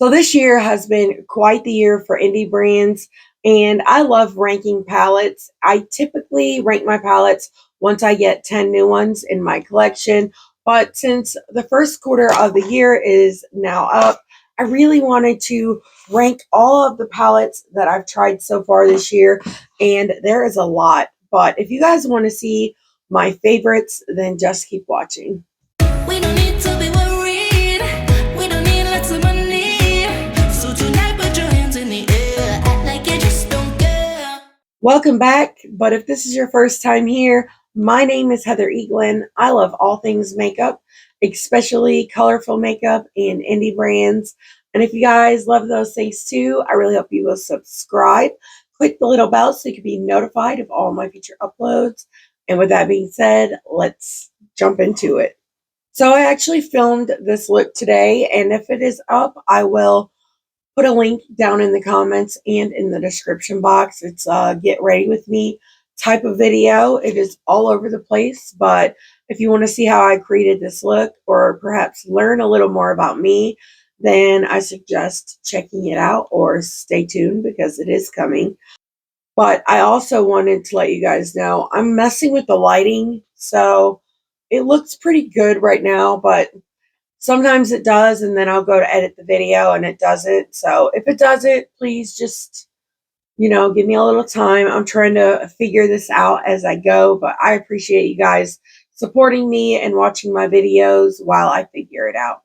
So this year has been quite the year for indie brands, and I love ranking palettes. I typically rank my palettes once I get 10 new ones in my collection, but since the first quarter of the year is now up, I really wanted to rank all of the palettes that I've tried so far this year, and there is a lot. But if you guys want to see my favorites, then just keep watching. We don't need to be worried. We don't need lots of money. So tonight put your hands in the air. Act like you just don't care. Welcome back, but if this is your first time here, my name is Heather Eaglin. I love all things makeup, especially colorful makeup and indie brands. And if you guys love those things too, I really hope you will subscribe. Click the little bell so you can be notified of all my future uploads. And with that being said, let's jump into it. So I actually filmed this look today, and if it is up, I will put a link down in the comments and in the description box. It's a get ready with me type of video. It is all over the place, but if you want to see how I created this look or perhaps learn a little more about me, then I suggest checking it out or stay tuned because it is coming. But I also wanted to let you guys know I'm messing with the lighting, so it looks pretty good right now, but sometimes it does, and then I'll go to edit the video and it doesn't. So if it doesn't, please just, give me a little time. I'm trying to figure this out as I go, but I appreciate you guys supporting me and watching my videos while I figure it out.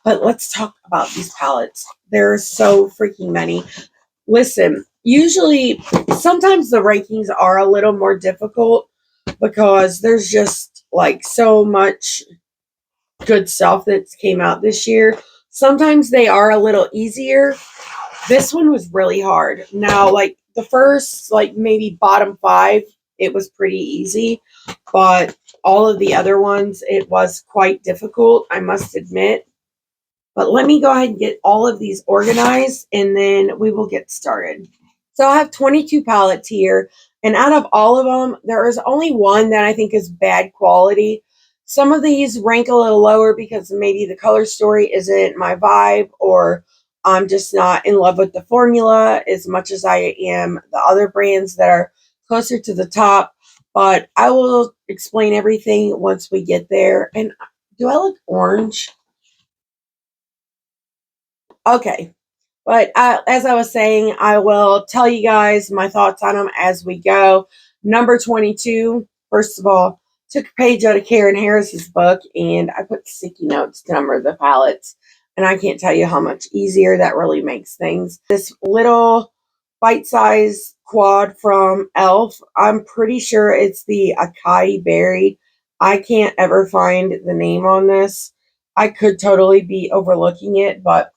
But let's talk about these palettes. There are so freaking many. Listen, usually, sometimes the rankings are a little more difficult because there's just like so much good stuff that came out this year. Sometimes they are a little easier. This one was really hard. Now, like the first, like maybe bottom 5, it was pretty easy, but all of the other ones, it was quite difficult, I must admit. But let me go ahead and get all of these organized, and then we will get started. So I have 22 palettes here, and out of all of them, there is only one that I think is bad quality. Some of these rank a little lower because maybe the color story isn't my vibe, or I'm just not in love with the formula as much as I am the other brands that are closer to the top. But I will explain everything once we get there. And do I look orange? Okay. But as I was saying, I will tell you guys my thoughts on them as we go. Number 22, first of all, took a page out of Karen Harris's book, and I put sticky notes to number the palettes. And I can't tell you how much easier that really makes things. This little bite-sized quad from e.l.f., I'm pretty sure it's the acai berry. I can't ever find the name on this. I could totally be overlooking it, but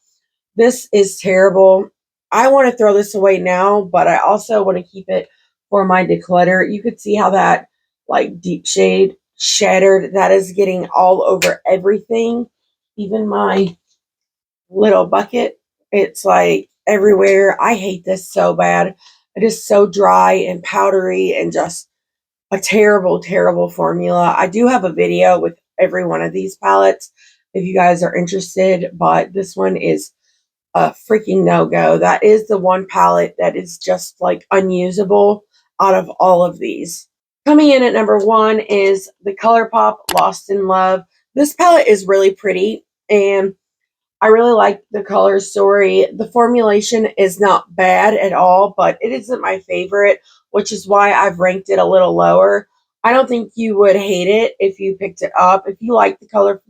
this is terrible. I want to throw this away now, but I also want to keep it for my declutter. You could see how that like deep shade shattered. That is getting all over everything. Even my little bucket. It's like everywhere. I hate this so bad. It is so dry and powdery and just a terrible, terrible formula. I do have a video with every one of these palettes if you guys are interested, but this one is a freaking no-go. That is the one palette that is just like unusable out of all of these. Coming in at number 1 is the ColourPop Lost in Love. This palette is really pretty, and I really like the color story. The formulation is not bad at all, but it isn't my favorite, which is why I've ranked it a little lower. I don't think you would hate it if you picked it up. If you like the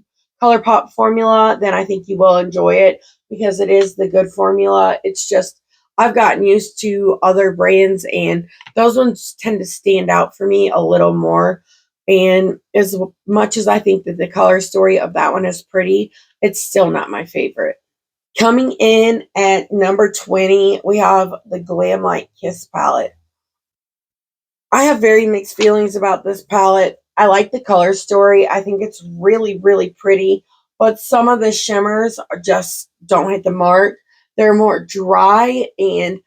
ColourPop formula, then I think you will enjoy it because it is the good formula. It's just I've gotten used to other brands, and those ones tend to stand out for me a little more. And as much as I think that the color story of that one is pretty, it's still not my favorite. Coming in at number 20, we have the Glamlite Kiss palette. I have very mixed feelings about this palette. I like the color story. I think it's really, really pretty, but some of the shimmers just don't hit the mark. They're more dry, and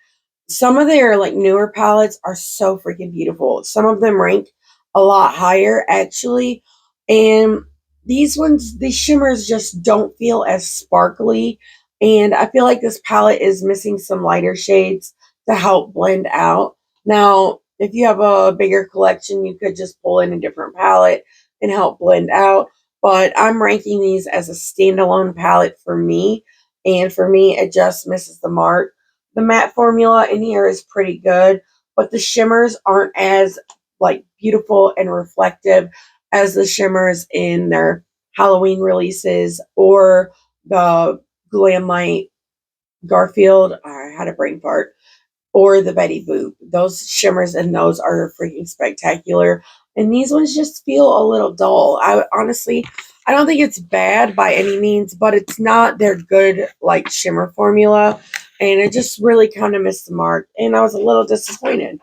some of their like newer palettes are so freaking beautiful. Some of them rank a lot higher actually, and these ones, these shimmers just don't feel as sparkly And I feel like this palette is missing some lighter shades to help blend out. Now, if you have a bigger collection, you could just pull in a different palette and help blend out. But I'm ranking these as a standalone palette for me. And for me, it just misses the mark. The matte formula in here is pretty good, but the shimmers aren't as like beautiful and reflective as the shimmers in their Halloween releases or the Glamlite Garfield. I had a brain fart. Or the Betty Boop. Those shimmers and those are freaking spectacular. And these ones just feel a little dull. I don't think it's bad by any means, but it's not their good like shimmer formula. And it just really kind of missed the mark. And I was a little disappointed.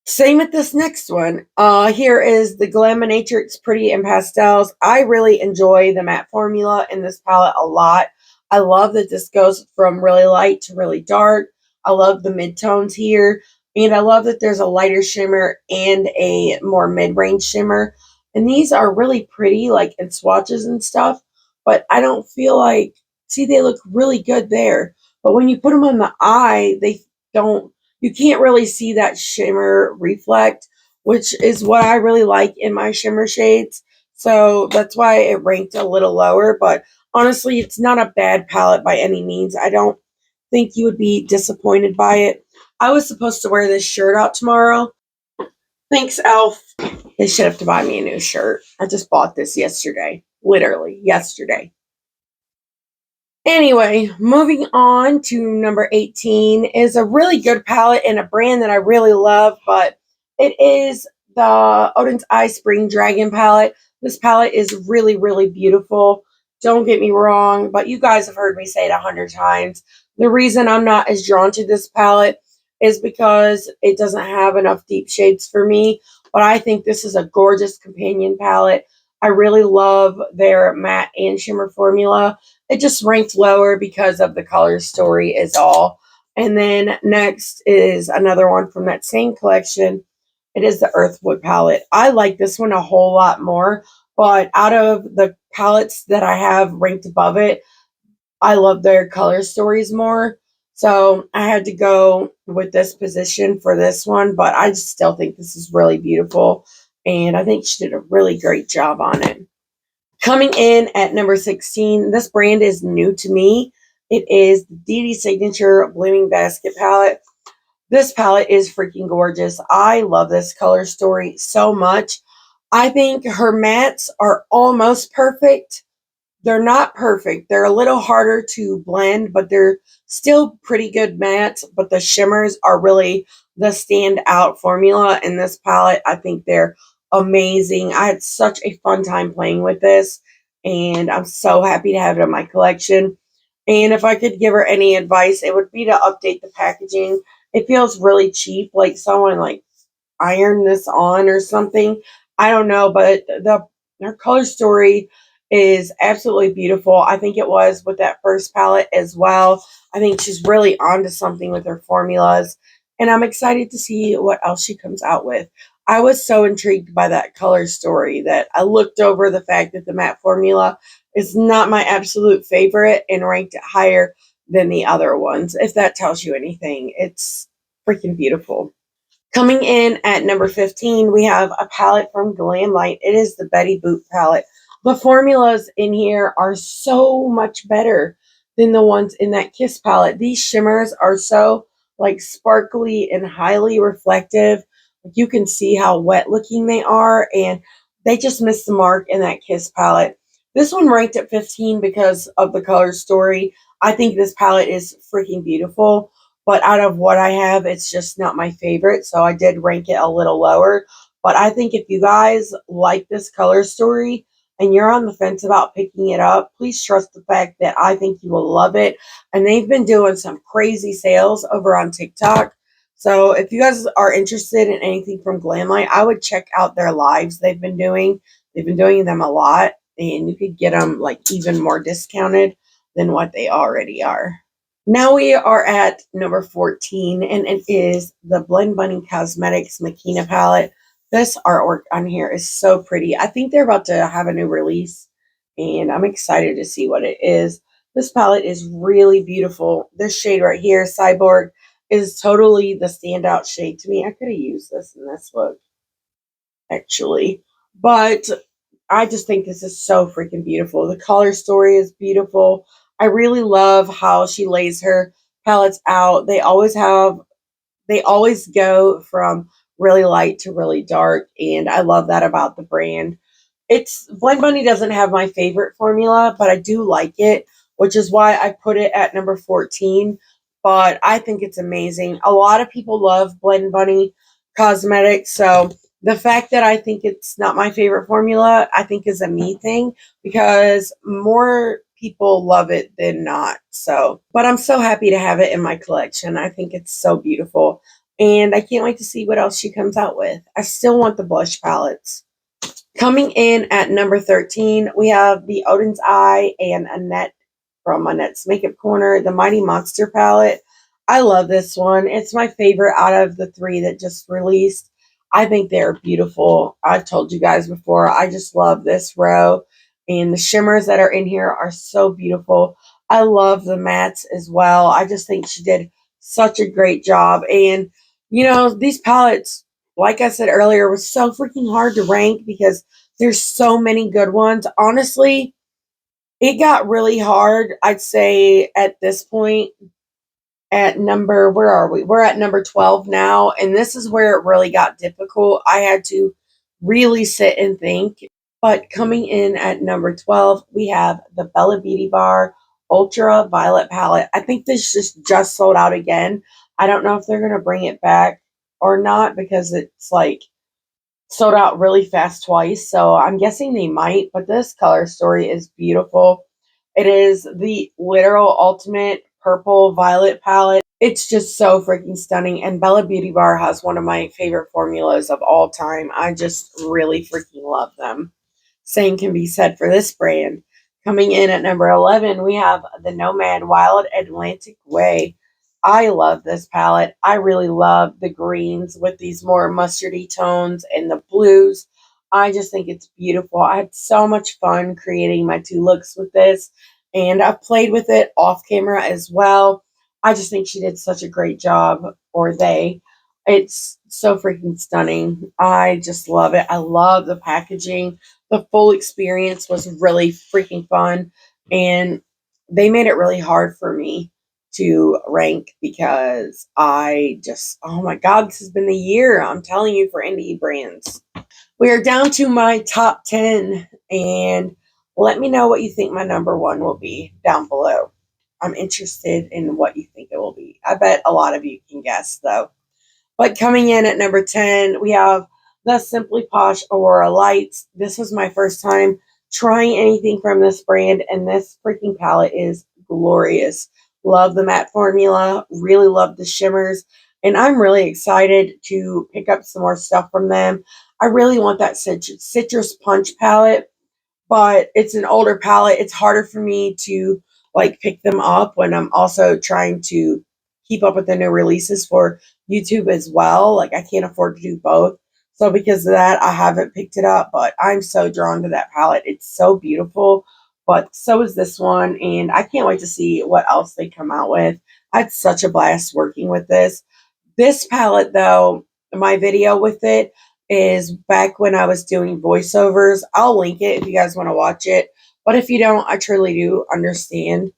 Same with this next one. Here is the Glaminatrix Pretty in Pastels. I really enjoy the matte formula in this palette a lot. I love that this goes from really light to really dark. I love the midtones here. And I love that there's a lighter shimmer and a more mid-range shimmer. And these are really pretty, like in swatches and stuff. But I don't feel like, see, they look really good there. But when you put them on the eye, they don't, you can't really see that shimmer reflect, which is what I really like in my shimmer shades. So that's why it ranked a little lower. But honestly, it's not a bad palette by any means. I don't think you would be disappointed by it. I was supposed to wear this shirt out tomorrow. Thanks, Elf. They should have to buy me a new shirt. I just bought this yesterday. Literally, yesterday. Anyway, moving on to number 18 is a really good palette and a brand that I really love, but it is the Oden's Eye Spring Dragon palette. This palette is really, really beautiful. Don't get me wrong, but you guys have heard me say it 100 times. The reason I'm not as drawn to this palette is because it doesn't have enough deep shades for me, but I think this is a gorgeous companion palette. I really love their matte and shimmer formula. It just ranked lower because of the color story is all. And then next is another one from that same collection. It is the Earthwood palette. I like this one a whole lot more, but out of the palettes that I have ranked above it, I love their color stories more. So I had to go with this position for this one, but I just still think this is really beautiful. And I think she did a really great job on it. Coming in at number 16, this brand is new to me. It is the DEDE Signature Blooming Basket palette. This palette is freaking gorgeous. I love this color story so much. I think her mattes are almost perfect. They're not perfect. They're a little harder to blend, but they're still pretty good mattes. But the shimmers are really the standout formula in this palette. I think they're amazing. I had such a fun time playing with this, and I'm so happy to have it in my collection. And if I could give her any advice, it would be to update the packaging. It feels really cheap, like someone like ironed this on or something. I don't know, but her color story is absolutely beautiful. I think it was with that first palette as well. I think she's really onto something with her formulas, and I'm excited to see what else she comes out with. I was so intrigued by that color story that I looked over the fact that the matte formula is not my absolute favorite and ranked it higher than the other ones. If that tells you anything, it's freaking beautiful. Coming in at number 15, we have a palette from Glamlite. It is the Betty Boop palette. The formulas in here are so much better than the ones in that Kiss palette. These shimmers are so like sparkly and highly reflective. You can see how wet looking they are, and they just missed the mark in that Kiss palette. This one ranked at 15 because of the color story. I think this palette is freaking beautiful, but out of what I have, it's just not my favorite, so I did rank it a little lower. But I think if you guys like this color story and you're on the fence about picking it up, please trust the fact that I think you will love it. And they've been doing some crazy sales over on TikTok. So if you guys are interested in anything from Glamlite, I would check out their lives they've been doing. They've been doing them a lot, and you could get them like even more discounted than what they already are. Now we are at number 14, and it is the BLENDBUNNY Cosmetics MACHINA palette. This artwork on here is so pretty. I think they're about to have a new release, and I'm excited to see what it is. This palette is really beautiful. This shade right here, Cyborg, is totally the standout shade to me. I could have used this in this look, actually. But I just think this is so freaking beautiful. The color story is beautiful. I really love how she lays her palettes out. They always go from really light to really dark, and I love that about the brand. It's Blend Bunny doesn't have my favorite formula, but I do like it, which is why I put it at number 14. But I think it's amazing. A lot of people love Blend Bunny Cosmetics, so the fact that I think it's not my favorite formula, I think is a me thing because more people love it than not. So, but I'm so happy to have it in my collection. I think it's so beautiful, and I can't wait to see what else she comes out with. I still want the blush palettes. Coming in at number 13, we have the Oden's Eye and Annette from Annette's Makeup Corner, the Mighty Monster palette. I love this one. It's my favorite out of the three that just released. I think they're beautiful. I've told you guys before, I just love this row. And the shimmers that are in here are so beautiful. I love the mattes as well. I just think she did such a great job. And, you know, these palettes, like I said earlier, was so freaking hard to rank because there's so many good ones. Honestly, it got really hard, I'd say, at this point. At number, where are we? We're at number 12 now, and this is where it really got difficult. I had to really sit and think. But coming in at number 12, we have the Bella Beauty Bar Ultraviolet palette. I think this just sold out again. I don't know if they're going to bring it back or not because it's like sold out really fast twice. So I'm guessing they might, but this color story is beautiful. It is the literal ultimate purple violet palette. It's just so freaking stunning. And Bella Beauty Bar has one of my favorite formulas of all time. I just really freaking love them. Same can be said for this brand. Coming in at number 11, we have the Nomad Wild Atlantic Way. I love this palette. I really love the greens with these more mustardy tones and the blues. I just think it's beautiful. I had so much fun creating my two looks with this, and I've played with it off camera as well. I just think she did such a great job, or they. It's so freaking stunning. I just love it. I love the packaging. The full experience was really freaking fun, and they made it really hard for me to rank because I just, oh my God, this has been the year, I'm telling you, for indie brands. We are down to my top 10, and let me know what you think my number one will be down below. I'm interested in what you think it will be. I bet a lot of you can guess, though. But coming in at number 10, we have the Simply Posh Aurora Lights. This was my first time trying anything from this brand, and this freaking palette is glorious. Love the matte formula, really love the shimmers, and I'm really excited to pick up some more stuff from them. I really want that citrus punch palette, but it's an older palette. It's harder for me to like pick them up when I'm also trying to keep up with the new releases for YouTube as well. Like I can't afford to do both. So because of that, I haven't picked it up, but I'm so drawn to that palette. It's so beautiful, but so is this one, and I can't wait to see what else they come out with. I had such a blast working with this. This palette, though, my video with it is back when I was doing voiceovers. I'll link it if you guys want to watch it. But if you don't, I truly do understand.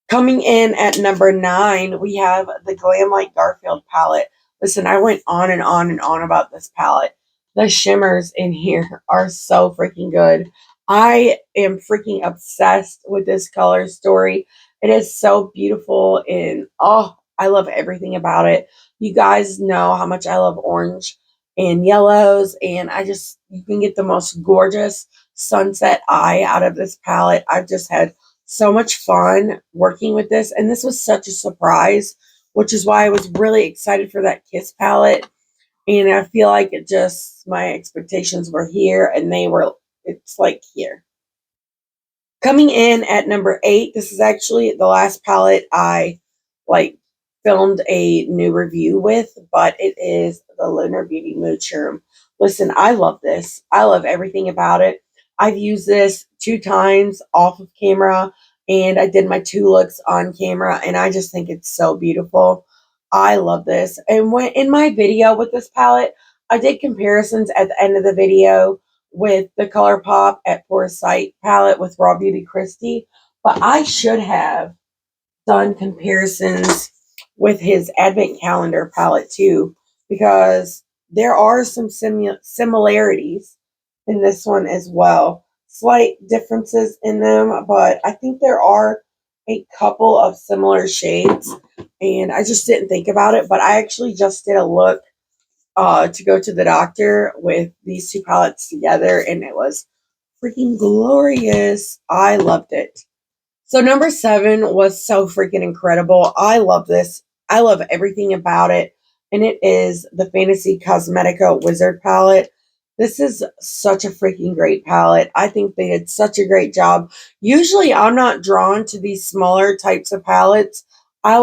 Coming in at number 9, we have the Glamlite Garfield palette. Listen, I went on and on and on about this palette. The shimmers in here are so freaking good. I am freaking obsessed with this color story. It is so beautiful, and oh, I love everything about it. You guys know how much I love orange and yellows, and you can get the most gorgeous sunset eye out of this palette. I've just had so much fun working with this, and this was such a surprise, which is why I was really excited for that Kiss palette. And I feel like my expectations were here, and it's like here. Coming in at number 8, this is actually the last palette I like filmed a new review with, but it is the Lunar Beauty MOONSHROOM. Listen, I love this. I love everything about it. I've used this 2 times off of camera, and I did my 2 looks on camera, and I just think it's so beautiful. I love this. And when in my video with this palette, I did comparisons at the end of the video with the ColourPop at Foresight palette with Raw Beauty Christie, but I should have done comparisons with his Advent Calendar palette too, because there are some similarities in this one as well. Slight differences in them, but I think there are a couple of similar shades, and I just didn't think about it. But I actually just did a look to go to the doctor with these 2 palettes together, and it was freaking glorious. I loved it. So number 7 was so freaking incredible. I love this. I love everything about it. And it is the Fantasy Cosmetica Wizard palette. This is such a freaking great palette. I think they did such a great job. Usually I'm not drawn to these smaller types of palettes. I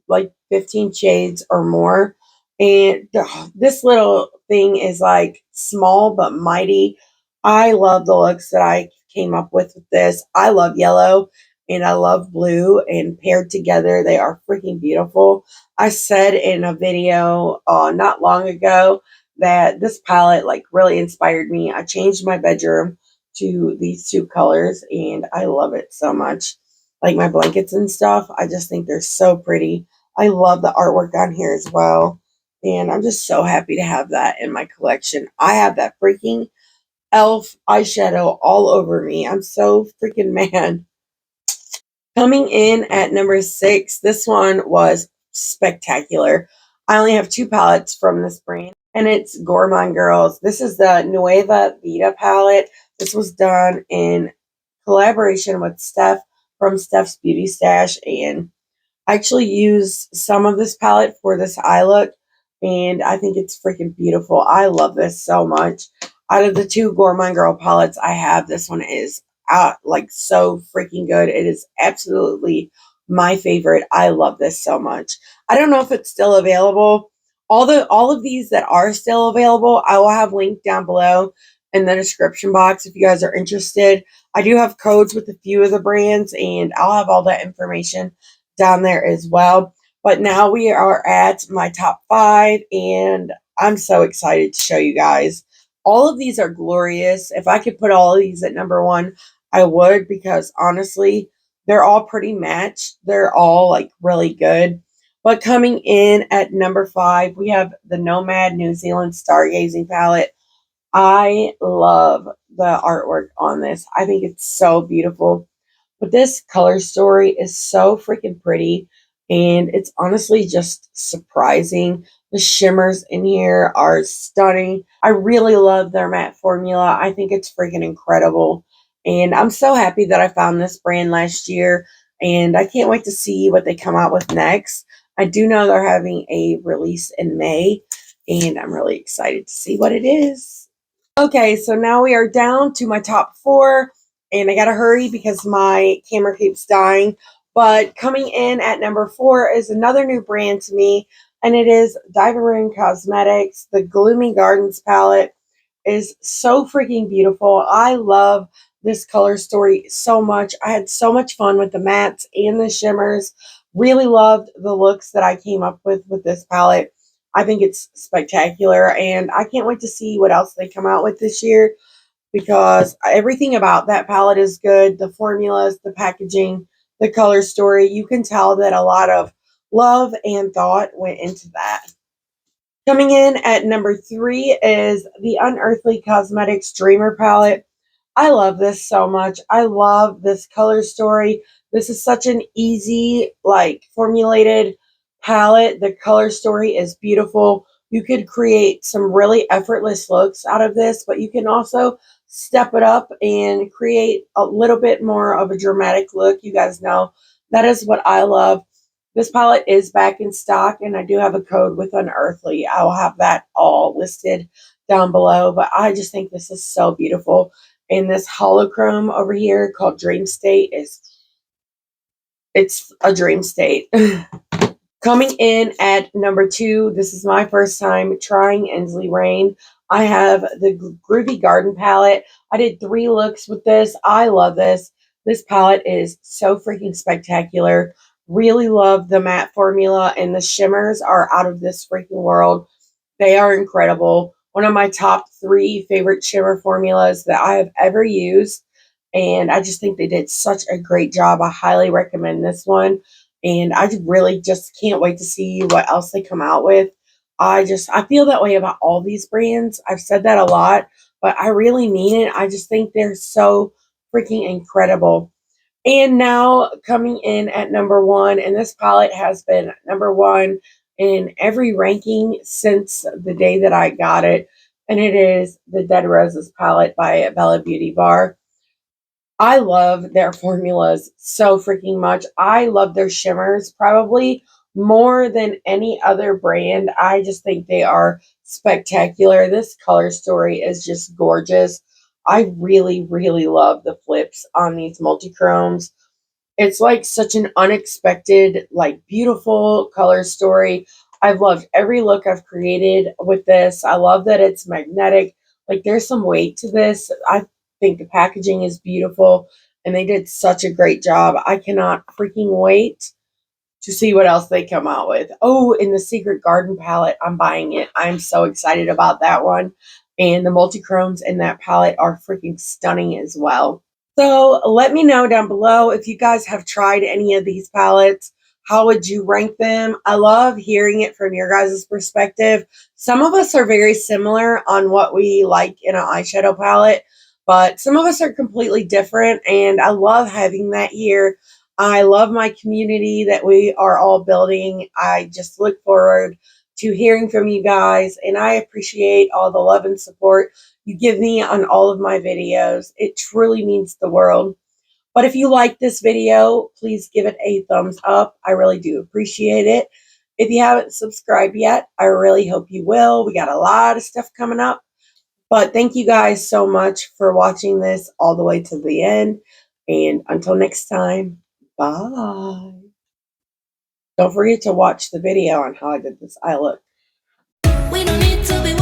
like 15 shades or more. And this little thing is like small but mighty. I love the looks that I came up with this. I love yellow and I love blue, and paired together they are freaking beautiful. I said in a video not long ago that this palette like really inspired me. I changed my bedroom to these 2 colors, and I love it so much. Like my blankets and stuff, I just think they're so pretty. I love the artwork on here as well, and I'm just so happy to have that in my collection. I have that freaking elf eyeshadow all over me. I'm so freaking mad. Coming in at number 6, this one was spectacular. I only have 2 palettes from this brand, and it's Gourmand Girls. This is the NUEVA VIDA palette. This was done in collaboration with Steph from Steph's Beauty Stash, and I actually used some of this palette for this eye look, and I think it's freaking beautiful. I love this so much. Out of the 2 Gourmand Girl palettes I have, this one is like so freaking good. It is absolutely my favorite. I love this so much. I don't know if it's still available. All of these that are still available, I will have linked down below in the description box if you guys are interested. I do have codes with a few of the brands, and I'll have all that information down there as well. But now we are at my top 5, and I'm so excited to show you guys. All of these are glorious. If I could put all of these at number 1, I would, because honestly, they're all pretty matched. They're all like really good. But coming in at number 5, we have the Nomad New Zealand Stargazing palette. I love the artwork on this. I think it's so beautiful. But this color story is so freaking pretty, and it's honestly just surprising. The shimmers in here are stunning. I really love their matte formula. I think it's freaking incredible. And I'm so happy that I found this brand last year, and I can't wait to see what they come out with next. I do know they're having a release in May, and I'm really excited to see what it is. Okay, so now we are down to my top 4, and I gotta hurry because my camera keeps dying. But coming in at number 4 is another new brand to me, and it is Unearthly Cosmetics. The Gloomy Gardens palette is so freaking beautiful. I love this color story so much. I had so much fun with the mattes and the shimmers. Really loved the looks that I came up with this palette. I think it's spectacular, and I can't wait to see what else they come out with this year, because everything about that palette is good. The formulas, the packaging, the color story. You can tell that a lot of love and thought went into that. Coming in at number 3 is the Unearthly Cosmetics Dreamer palette. I love this so much. I love this color story. This is such an easy, like, formulated palette. The color story is beautiful. You could create some really effortless looks out of this, but you can also step it up and create a little bit more of a dramatic look. You guys know that is what I love. This palette is back in stock, and I do have a code with Unearthly. I will have that all listed down below, but I just think this is so beautiful. And this holochrome over here called Dream State it's a dream state. Coming in at number 2, this is my first time trying Enle Rain. I have the Groovy Garden palette. I did 3 looks with this. I love this. This palette is so freaking spectacular. Really love the matte formula, and the shimmers are out of this freaking world. They are incredible. One of my top 3 favorite shimmer formulas that I have ever used. And I just think they did such a great job. I highly recommend this one. And I really just can't wait to see what else they come out with. I feel that way about all these brands. I've said that a lot, but I really mean it. I just think they're so freaking incredible. And now coming in at number 1, and this palette has been number 1 in every ranking since the day that I got it, and it is the Dead Roses palette by Bella Beauty Bar. I love their formulas so freaking much. I love their shimmers probably more than any other brand. I just think they are spectacular. This color story is just gorgeous. I really, really love the flips on these multichromes. It's like such an unexpected, like beautiful color story. I've loved every look I've created with this. I love that it's magnetic. Like there's some weight to this. I think the packaging is beautiful and they did such a great job. I cannot freaking wait to see what else they come out with. Oh, in the Secret Garden palette, I'm buying it. I'm so excited about that one. And the multichromes in that palette are freaking stunning as well. So let me know down below if you guys have tried any of these palettes. How would you rank them? I love hearing it from your guys' perspective. Some of us are very similar on what we like in an eyeshadow palette, but some of us are completely different, and I love having that here. I love my community that we are all building. I just look forward to hearing from you guys, and I appreciate all the love and support you give me on all of my videos. It truly means the world. But if you like this video, please give it a thumbs up. I really do appreciate it. If you haven't subscribed yet, I really hope you will. We got a lot of stuff coming up. But thank you guys so much for watching this all the way to the end. And until next time, bye. Don't forget to watch the video on how I did this eye look. We don't need to be